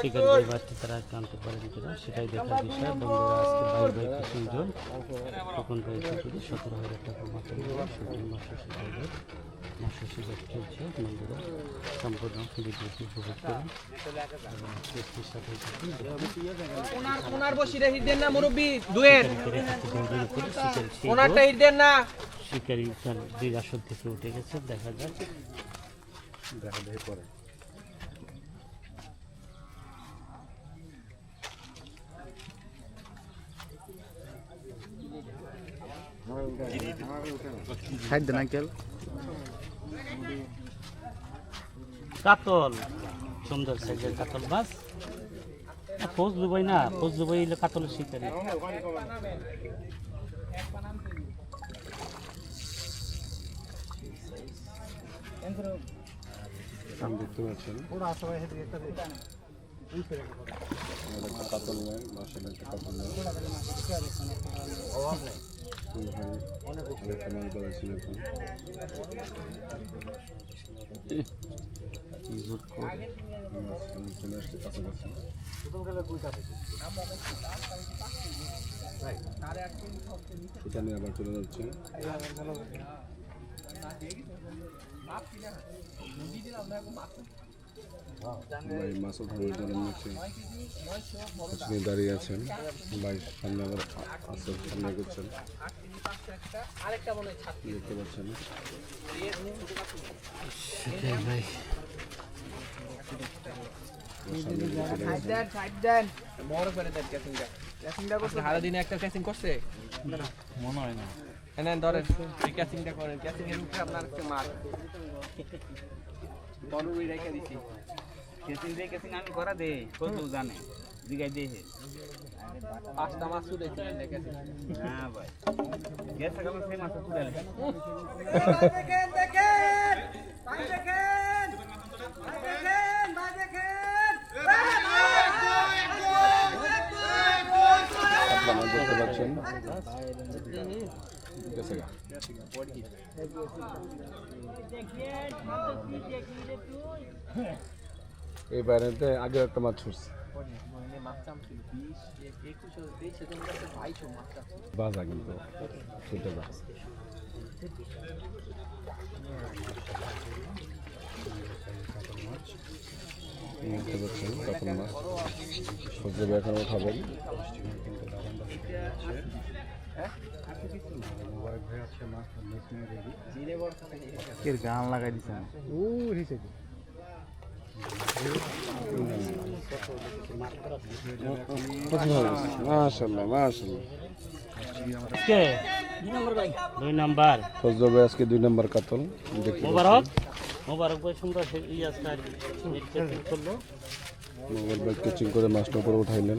শিকারি বাড়তি তারা আনতে পারেন কিনা সেটাই দেখার বিষয়। বন্ধুরা আজকে ভাই ভাই কিছুজন তখন রয়েছে যদি 17,000 টাকা মাত্র মাসে শিকার চলছে। বন্ধুরা সম্পূর্ণ ভিডিওটি উপভোগ করুন শিকারি দুই আসর থেকে উঠে গেছে। দেখা যাক পরে কাতল সুন্দর সাইজের কাতল মাছ। পোজ দুবাই না, পোজ দুবাই এলে কাতলের শিকারি। দেখতে পাচ্ছেন কাতল নয়, মাছের একটা কাতল নয়। সেখানে আবার চলে যাচ্ছে। ভাই মাছ ওঠানোর জন্য নিচে দাঁড়িয়ে আছেন। ভাই সামনে আবার আসছেন, সামনে করছেন, দেখতে পাচ্ছেন। ভাই সারাদিনে একটা ক্যাচিং করছে মনে হয় না। ধরেন ক্যাচিংটা করেন, ক্যাচিং এর উপরে আপনার মাছ বড়ই রেখে দিছি। ক্যাচিং আমি করা দেই, কত জানে জিগাই দেই। 5টা মাছ তুলেছি ক্যাচিং। হ্যাঁ ভাই গেছে কাল সেই মাছ তুলে দেখেন দেখেন ভাই দেখেন ভাই দেখেন ভাই দেখেন। আপনারা দেখতে পাচ্ছেন এই বাইরেতে আগে একটা মাছ ছুটছে বাজা, কিন্তু ছুটে যাচ্ছে। দেখতে পাচ্ছেন কাতল মাছ সূর্য এখন উঠাবেন। গান লাগাই দিচ্ছে মাশাআল্লাহ মাশাআল্লাহ। 2 নাম্বার ফজল ভাই আজকে 2 নাম্বার কাতল। মোবারক মোবারক ভাই সুন্দর করলো। মোবারক ভাই কেচিং করে মাছটা উপরে উঠাইলেন।